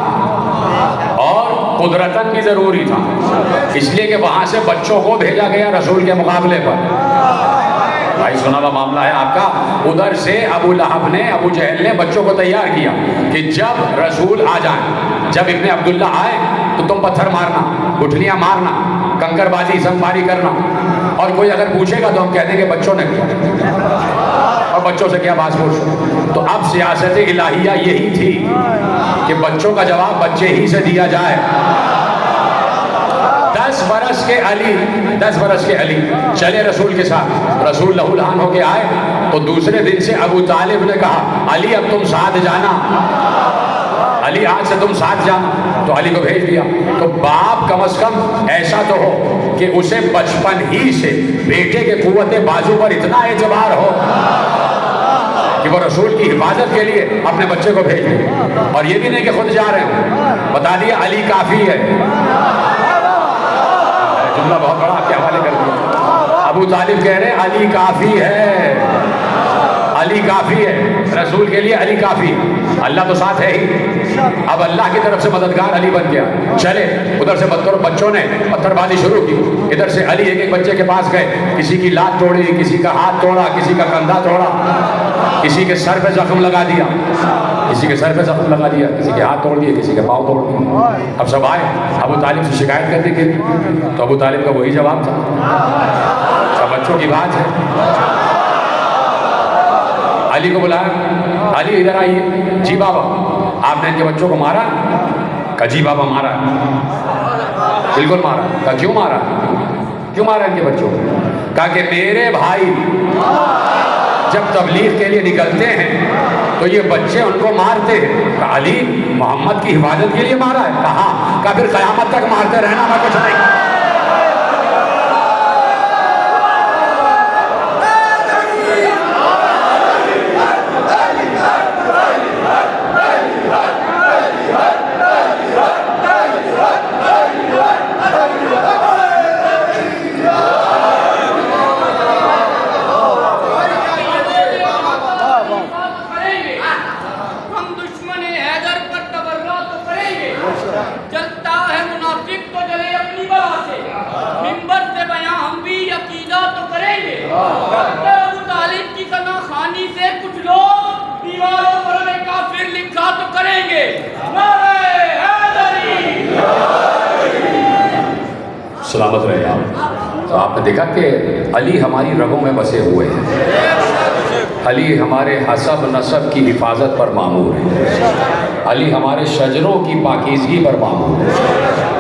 اور قدرتاً بھی ضروری تھا، اس لیے کہ وہاں سے بچوں کو بھیجا گیا رسول کے مقابلے پر. بھائی سنا ہوا معاملہ ہے آپ کا. ادھر سے ابو لہب نے، ابو جہل نے بچوں کو تیار کیا کہ جب رسول آ جائیں، جب ابن عبداللہ آئے تو تم پتھر مارنا، گٹھلیاں مارنا، کنکر بازی سنپاری کرنا، اور کوئی اگر پوچھے گا تو ہم کہہ دیں کہ بچوں نے کیا، اور بچوں سے کیا بات پوچھ. تو اب سیاست الہیہ یہی تھی کہ بچوں کا جواب بچے ہی سے دیا جائے. 10 برس کے علی چلے رسول کے ساتھ. رسول لہو لہان ہو کے آئے تو دوسرے دن سے ابو طالب نے کہا علی اب تم ساتھ جانا، علی آج سے تم ساتھ جانا. تو علی کو بھیج دیا. تو باپ کم از کم ایسا تو ہو کہ اسے بچپن ہی سے بیٹے کے قوت بازو پر اتنا اعتبار ہو کہ وہ رسول کی حفاظت کے لیے اپنے بچے کو بھیج دے. اور یہ بھی نہیں کہ خود جا رہے ہوں، بتا دیا علی کافی ہے. جملہ بہت بڑا آپ کے حوالے کر دیا. ابو طالب کہہ رہے ہیں علی کافی ہے، علی کافی ہے، رسول کے لیے علی کافی. اللہ تو ساتھ ہے ہی. اب اللہ کی طرف سے مددگار علی بن گیا. چلے ادھر سے بچوں نے پتھر بازی شروع کی. ادھر سے علی ایک ایک بچے کے پاس گئے، کسی کی لات توڑی، کسی کا ہاتھ توڑا، کسی کا کندھا توڑا، کسی کے سر پہ زخم لگا دیا، کسی کے سر پہ زخم لگا دیا، کسی کے ہاتھ توڑ دیے، کسی کے پاؤں توڑ دیے. اب سب آئے ابو طالب سے شکایت کرنے کے. تو ابو طالب کا وہی جواب تھا، سب بچوں کی بات ہے. علی کو بلایا، علی ادھر آئیے. جی بابا آپ نے ان کے بچوں کو مارا؟ کہا جی بابا مارا، بالکل مارا. کہا کیوں مارا؟ کیوں مارا ان کے بچوں کو؟ کہا کہ میرے بھائی جب تبلیغ کے لیے نکلتے ہیں تو یہ بچے ان کو مارتے ہیں. کہا علی محمد کی حفاظت کے لیے مارا ہے؟ کہا. کہا پھر قیامت تک مارتے رہنا، میں کچھ نہیں. سلامت رہے آپ. تو آپ نے دیکھا کہ علی ہماری رگوں میں بسے ہوئے ہیں. علی ہمارے حسب نسب کی حفاظت پر مامور ہے. علی ہمارے شجروں کی پاکیزگی پر مامور ہے.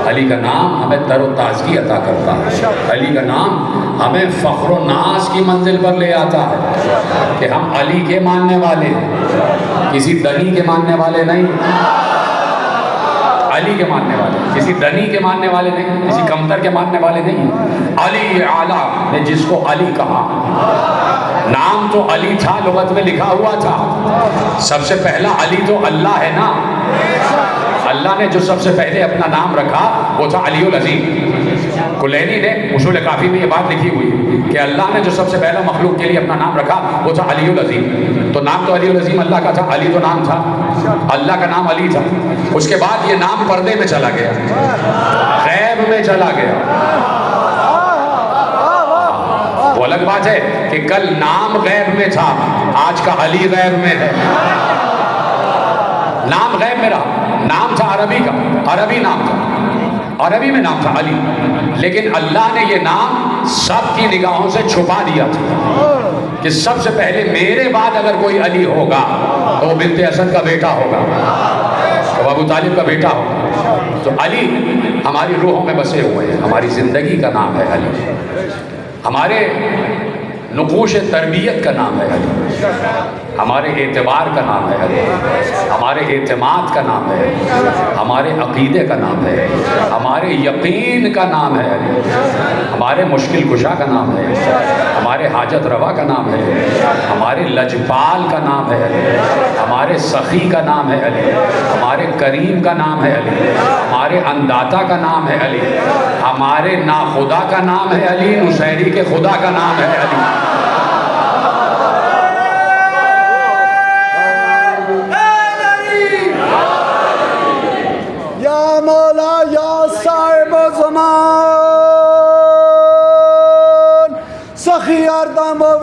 علی کا نام ہمیں تر و تازگی عطا کرتا ہے. علی کا نام ہمیں فخر و ناز کی منزل پر لے آتا ہے کہ ہم علی کے ماننے والے ہیں، کسی دنی کے ماننے والے نہیں. علی کے ماننے والے، کسی دنی کے ماننے والے نہیں، کسی کمتر کے ماننے والے نہیں. علی اعلیٰ نے جس کو علی کہا، نام تو علی تھا، لغت میں لکھا ہوا تھا. سب سے پہلا علی تو اللہ ہے نا. اللہ نے جو سب سے پہلے اپنا نام رکھا وہ تھا علی العظیم. کلینی نے اصول کافی میں یہ بات لکھی ہوئی کہ اللہ نے جو سب سے پہلا مخلوق کے لیے اپنا نام رکھا وہ تھا علی العظیم. تو نام تو علی العظیم اللہ کا تھا، علی تو نام تھا، اللہ کا نام علی تھا. اس کے بعد یہ نام پردے میں چلا گیا، غیب میں چلا گیا. وہ الگ بات ہے کہ کل نام غیب میں تھا، آج کا علی غیب میں ہے. نام غیب میں رہا، نام تھا عربی کا، عربی نام تھا، عربی میں نام تھا علی. لیکن اللہ نے یہ نام سب کی نگاہوں سے چھپا دیا تھا کہ سب سے پہلے میرے بعد اگر کوئی علی ہوگا تو وہ بنت اسد کا بیٹا ہوگا، تو ابو طالب کا بیٹا ہوگا. تو علی ہماری روحوں میں بسے ہوئے ہیں. ہماری زندگی کا نام ہے علی، ہمارے نقوش تربیت کا نام ہے علی، ہمارے اعتبار کا نام ہے علی، ہمارے اعتماد کا نام ہے، ہمارے عقیدے کا نام ہے، ہمارے یقین کا نام ہے علی، ہمارے مشکل کشا کا نام ہے، ہمارے حاجت روا کا نام ہے، ہمارے لجپال کا نام ہے علی، ہمارے سخی کا نام ہے علی، ہمارے کریم کا نام ہے علی، ہمارے انداتا کا نام ہے علی، ہمارے ناخدا کا نام ہے علی، نصیری کے خدا کا نام ہے علی.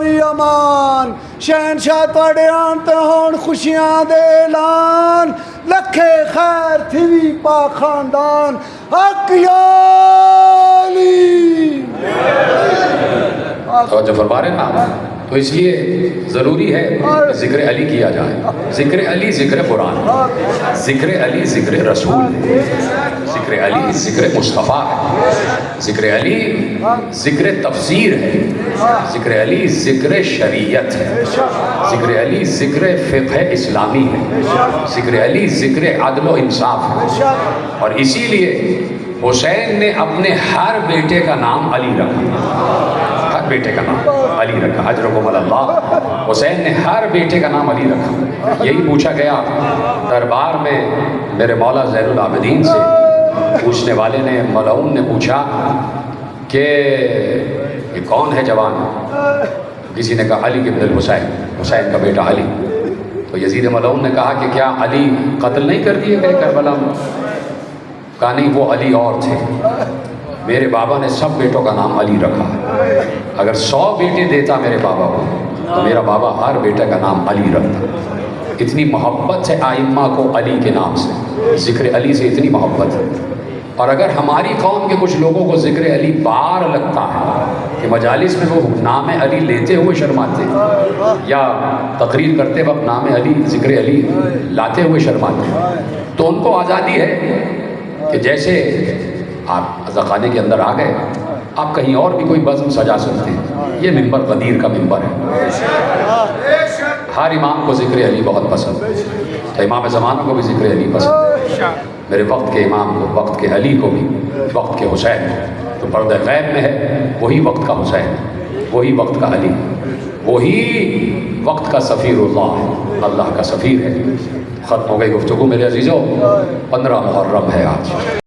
دی امان شہنشاہ تواڈے آن تے ہون خوشیاں دے اعلان لکھے خیر تھوی پا خاندان حق یا علی توجہ فرما رہے نا. تو اس لیے ضروری ہے کہ ذکر علی کیا جائے. ذکر علی ذکر قرآن ہے، ذکر علی ذکر رسول ہے، ذکر علی ذکر مصطفیٰ ہے، ذکر علی ذکر تفسیر ہے، ذکر علی ذکر شریعت ہے، ذکر علی ذکر فقہ اسلامی ہے، ذکر علی ذکر عدل و انصاف ہے. اور اسی لیے حسین نے اپنے ہر بیٹے کا نام علی رکھا. ہر بیٹے کا نام علی رکھا. اجرکم اللہ. حسین نے ہر بیٹے کا نام علی رکھا. یہی پوچھا گیا دربار میں میرے مولا زین العابدین سے. پوچھنے والے نے ملعون نے پوچھا کہ یہ کون ہے جوان؟ کسی نے کہا علی بن الحسین، حسین کا بیٹا علی. تو یزید ملعون نے کہا کہ کیا علی قتل نہیں کر دیے گئے کربلا میں؟ کہا نہیں، وہ علی اور تھے. میرے بابا نے سب بیٹوں کا نام علی رکھا ہے. اگر 100 بیٹے دیتا میرے بابا کو تو میرا بابا ہر بیٹے کا نام علی رکھتا. اتنی محبت ہے آئمہ کو علی کے نام سے، ذکر علی سے اتنی محبت ہے. اور اگر ہماری قوم کے کچھ لوگوں کو ذکر علی بار لگتا ہے کہ مجالس میں وہ نام علی لیتے ہوئے شرماتے یا تقریر کرتے وقت نام علی ذکر علی لاتے ہوئے شرماتے، تو ان کو آزادی ہے کہ جیسے آپ ازاخانے کے اندر آ گئے، آپ کہیں اور بھی کوئی بزم سجا سکتے ہیں. یہ ممبر غدیر کا ممبر ہے. ہر امام کو ذکر علی بہت پسند ہے، تو امام زمانہ کو بھی ذکر علی پسند ہے. میرے وقت کے امام کو، وقت کے علی کو بھی، وقت کے حسین کو. تو پردہ غیب میں ہے وہی وقت کا حسین، وہی وقت کا علی، وہی وقت کا سفیر اللہ ہے، اللہ کا سفیر ہے. ختم ہو گئی گفتگو میرے عزیزوں. 15 محرم ہے آج.